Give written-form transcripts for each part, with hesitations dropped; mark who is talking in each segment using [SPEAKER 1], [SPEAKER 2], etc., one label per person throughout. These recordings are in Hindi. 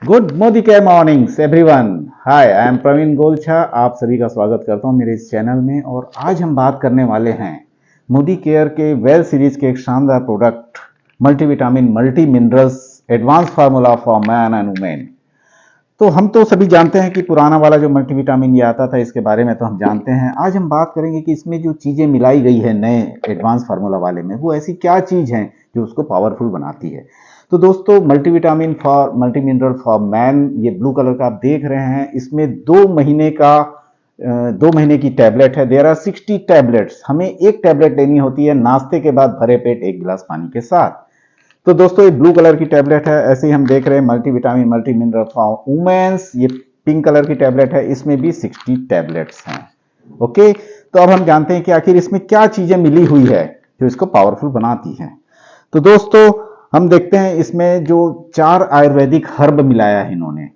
[SPEAKER 1] Good Modicare mornings everyone. Hi, I am Praveen Golchha. आप सभी का स्वागत करता हूं मेरे इस चैनल में। और आज हम बात करने वाले हैं मोदी केयर के वेल सीरीज के एक शानदार product multivitamin multi minerals advance formula for man and women. तो हम तो सभी जानते हैं कि पुराना वाला जो मल्टीविटामिन ये आता था, इसके बारे में तो हम जानते हैं। आज हम बात करेंगे कि इसमें जो चीज़ें मिलाई गई है नए एडवांस फार्मूला वाले में, वो ऐसी क्या चीज़ है जो उसको पावरफुल बनाती है। तो दोस्तों, multivitamin for multi mineral for man, ये ब्लू कलर का आप देख रहे हैं, इसमें 2 महीने की टैबलेट है। There are 60 tablets. हमें एक टैबलेट लेनी होती है नाश्ते के बाद भरे पेट 1 गिलास पानी के साथ। तो दोस्तों, ये ब्लू कलर की टैबलेट है। ऐसे ही हम देख रहे हैं multivitamin multi mineral for women's, ये पिंक कलर की टैबलेट है, इसमें भी 60 टैबलेट्स हैं। ओके, तो अब हम जानते हैं कि आखिर इसमें क्या चीजें मिली हुई है जो इसको पावरफुल बनाती हैं। तो दोस्तों, हम देखते हैं इसमें जो 4 आयुर्वेदिक हर्ब मिलाया है इन्होंने,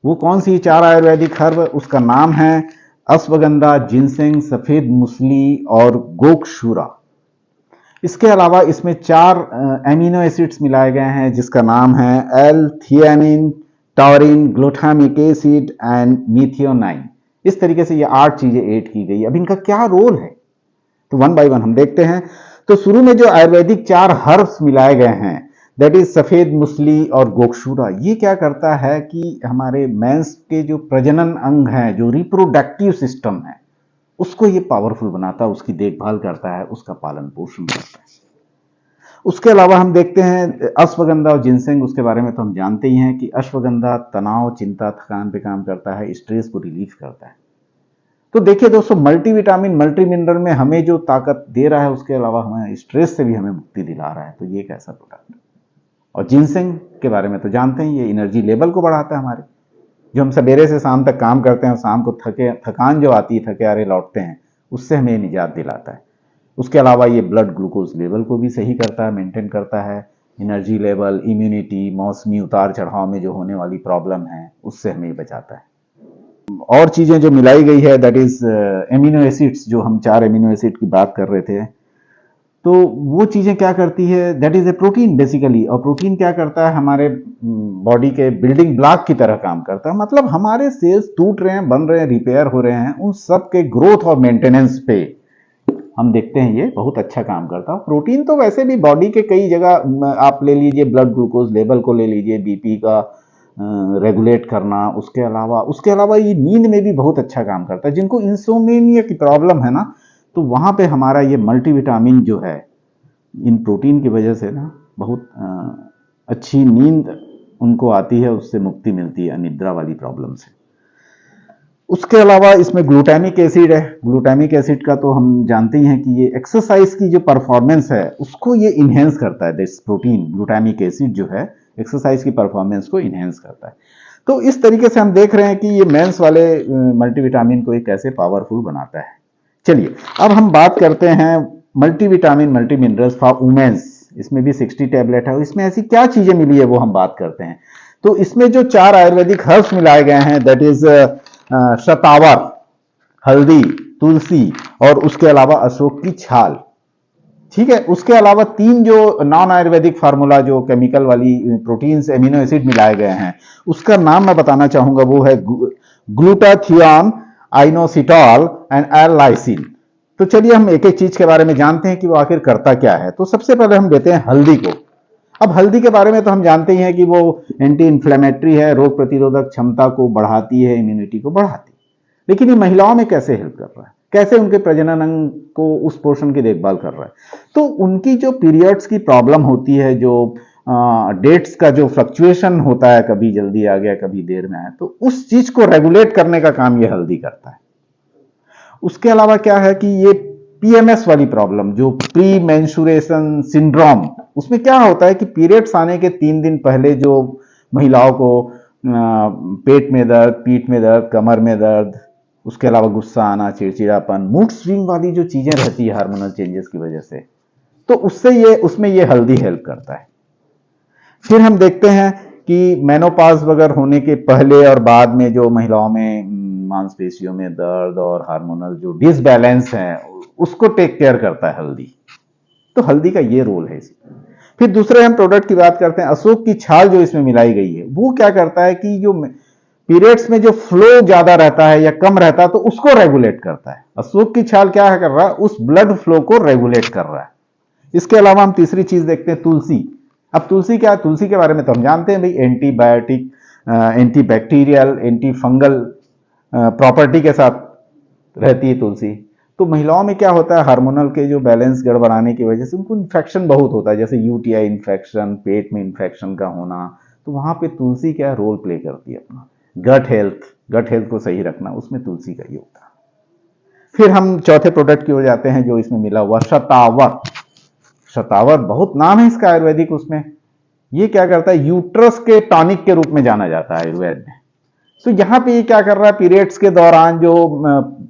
[SPEAKER 1] वो कौन सी 4 आयुर्वेदिक हर्ब, उसका नाम है अश्वगंधा, जिनसेंग, सफेद मुसली और गोकशूरा। इसके अलावा इसमें 4 एमिनो एसिड्स मिलाए गए हैं, जिसका नाम है L theanine, taurine, glutamic acid and methionine. इस तरीके से ये 8 चीजें ऐड की गई। अब इनका क्या रोल है, तो वन बाय वन हम देखते हैं। तो शुरू में जो आयुर्वेदिक 4 हर्ब्स मिलाए गए हैं, दैट इज सफेद मुसली और गोकशूरा, ये क्या करता है कि हमारे मेंस के जो प्रजनन अंग हैं, जो रिप्रोडक्टिव सिस्टम है, उसको ये पावरफुल बनाता है, उसकी देखभाल करता है, उसका पालन पोषण करता है। उसके अलावा हम देखते हैं अश्वगंधा और जिनसेंग, उसके बारे में तो हम जानते ही हैं कि अश्वगंधा तनाव, चिंता, थकान पे काम करता है, स्ट्रेस को रिलीफ करता है। तो देखिए दोस्तों, मल्टीविटामिन मल्टी मिनरल में हमें जो ताकत दे रहा है, उसके अलावा हमें स्ट्रेस से भी हमें मुक्ति दिला रहा है। तो ये एक ऐसा प्रोडक्ट है। और जिनसेंग के बारे में तो जानते हैं, ये एनर्जी लेवल को बढ़ाता है हमारे। जो हम सवेरे से शाम तक काम करते हैं और शाम को थकान जो आती है, थके हारे लौटते हैं, उससे हमें निजात दिलाता है। उसके अलावा ये ब्लड ग्लूकोज लेवल को भी सही करता है, मेंटेन करता है। एनर्जी लेवल, इम्यूनिटी, मौसमी उतार चढ़ाव में जो होने वाली प्रॉब्लम है, उससे हमें बचाता है। और चीजें जो मिलाई गई है, दैट इज एमिनो एसिड्स, जो हम 4 एमिनो एसिड की बात कर रहे थे, तो वो चीजें क्या करती है, that is a protein basically. और प्रोटीन क्या करता है, हमारे बॉडी के बिल्डिंग ब्लॉक की तरह काम करता है। मतलब हमारे सेल्स टूट रहे हैं, बन रहे हैं, रिपेयर हो रहे हैं, उन सब के ग्रोथ और मेंटेनेंस पे हम देखते हैं ये बहुत अच्छा काम करता है। प्रोटीन तो वैसे भी बॉडी के कई जगह, आप ले लीजिए ब्लड ग्लूकोज लेवल को ले लीजिए, बीपी का रेगुलेट करना, उसके अलावा ये नींद में भी बहुत अच्छा काम करता है। जिनको इंसोम्निया की प्रॉब्लम है ना, तो वहां पे हमारा ये मल्टीविटामिन जो है, इन प्रोटीन की वजह से ना बहुत अच्छी नींद उनको आती है, उससे मुक्ति मिलती है अनिद्रा वाली प्रॉब्लम से। उसके अलावा इसमें ग्लूटामिक एसिड है। ग्लूटामिक एसिड का तो हम जानते ही हैं कि ये एक्सरसाइज की जो परफॉर्मेंस है, उसको ये इन्हेंस करता है। दिस प्रोटीन ग्लूटामिक एसिड जो है, एक्सरसाइज की परफॉर्मेंस को इन्हेंस करता है। तो इस तरीके से हम देख रहे हैं कि ये मेंस वाले मल्टीविटामिन को एक कैसे पावरफुल बनाता है। चलिए, अब हम बात करते हैं multivitamin multi minerals for women's. इसमें भी 60 टैबलेट है। इसमें ऐसी क्या चीजें मिली है, वो हम बात करते हैं। तो इसमें जो 4 आयुर्वेदिक हर्ब्स मिलाए गए हैं, दैट इज शतावर, हल्दी, तुलसी और उसके अलावा अशोक की छाल। ठीक है। उसके अलावा 3 जो नॉन आयुर्वेदिक फार्मूला, जो केमिकल वाली प्रोटीन्स, एमिनो एसिड मिलाए गए हैं, उसका नाम मैं बताना चाहूंगा, वो है glutathione, inositol and L lysine. तो चलिए हम एक एक चीज के बारे में जानते हैं कि वो आखिर करता क्या है। तो सबसे पहले हम देते हैं हल्दी को। अब हल्दी के बारे में तो हम जानते ही हैं कि वो एंटी इन्फ्लेमेटरी है, रोग प्रतिरोधक क्षमता को बढ़ाती है, इम्यूनिटी को बढ़ाती है। लेकिन ये महिलाओं में कैसे हेल्प कर रहा है, कैसे उनके प्रजनन अंग को, उस पोर्शन की देखभाल कर रहा है। तो उनकी जो पीरियड्स की प्रॉब्लम होती है, जो डेट्स का जो फ्लक्चुएशन होता है, कभी जल्दी आ गया, कभी देर में आया, तो उस चीज को रेगुलेट करने का काम ये हल्दी करता है। उसके अलावा क्या है कि ये पीएमएस वाली प्रॉब्लम, जो प्री मेंस्ट्रुएशन सिंड्रोम, उसमें क्या होता है कि पीरियड्स आने के 3 दिन पहले जो महिलाओं को पेट में दर्द, पीठ में दर्द, कमर में दर्द, उसके अलावा गुस्सा आना, चिड़चिड़ापन, मूड स्विंग वाली जो चीजें रहती है हार्मोनल चेंजेस की वजह से, तो उसमें ये हल्दी हेल्प करता है। फिर हम देखते हैं कि मेनोपॉज वगैरह होने के पहले और बाद में जो महिलाओं में मांसपेशियों में दर्द और हार्मोनल जो डिसबैलेंस है, उसको टेक केयर करता है हल्दी। तो हल्दी का ये रोल है इसमें। फिर दूसरे हम प्रोडक्ट की बात करते हैं, अशोक की छाल जो इसमें मिलाई गई है, वो क्या करता है कि जो पीरियड्स में जो फ्लो ज्यादा रहता है या कम रहता है तो उसको रेगुलेट करता है। अशोक की छाल क्या कर रहा है, उस ब्लड फ्लो को रेगुलेट कर रहा है। इसके अलावा हम तीसरी चीज देखते हैं, तुलसी। अब तुलसी क्या है, तुलसी के बारे में तो हम जानते हैं भाई, antibiotic, antibacterial, anti fungal property के साथ रहती है तुलसी। तो महिलाओं में क्या होता है, हार्मोनल के जो बैलेंस गड़बड़ाने की वजह से उनको इन्फेक्शन बहुत होता है, जैसे यूटीआई इन्फेक्शन, पेट में इन्फेक्शन का होना, तो वहां पे तुलसी क्या रोल प्ले करती है अपना। गट हेल्थ को सही रखना, उसमें तुलसी का योगदान। फिर हम चौथे प्रोडक्ट की ओर जाते हैं जो इसमें मिला हुआ, शतावर। शतावर बहुत नाम है इसका आयुर्वेदिक उसमें। ये क्या करता है, यूट्रस के टॉनिक के रूप में जाना जाता है आयुर्वेद में। तो यहां पे ये क्या कर रहा है, पीरियड्स के दौरान जो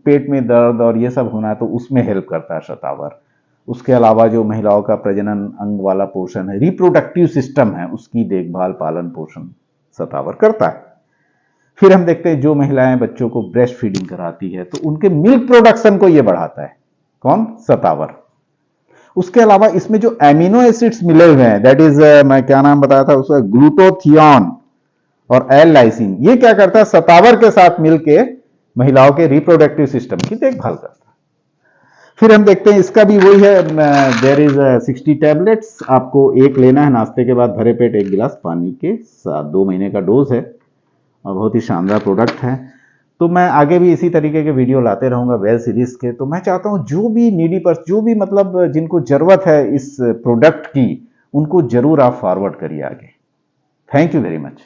[SPEAKER 1] पेट में दर्द और ये सब होना है तो उसमें हेल्प करता है शतावर। उसके अलावा जो महिलाओं का प्रजनन अंग वाला पोर्शन है, रिप्रोडक्टिव सिस्टम है, उसकी देखभाल, पालन पोषण शतावर करता है। फिर हम देखते हैं जो महिलाएं बच्चों को ब्रेस्ट फीडिंग कराती है तो उनके मिल्क प्रोडक्शन को ये बढ़ाता है, कौन, शतावर। उसके अलावा इसमें जो एमिनो एसिड्स मिले हुए हैं, दैट इज मैं क्या नाम बताया था उसका, ग्लूटोथियोन और एल लाइसिन, ये क्या करता है, शतावर के साथ मिलके महिलाओं के रिप्रोडक्टिव सिस्टम की देखभाल करता है। फिर हम देखते हैं इसका भी वही है, देयर इज 60 टैबलेट्स, आपको एक लेना है नाश्ते के बाद भरे पेट 1 गिलास पानी के साथ। 2 महीने का डोज है और बहुत ही शानदार प्रोडक्ट है। तो मैं आगे भी इसी तरीके के वीडियो लाते रहूंगा वेल सीरीज के। तो मैं चाहता हूं जो भी नीडी पर, जो भी मतलब जिनको जरूरत है इस प्रोडक्ट की, उनको जरूर आप फॉरवर्ड करिए आगे। Thank you very much.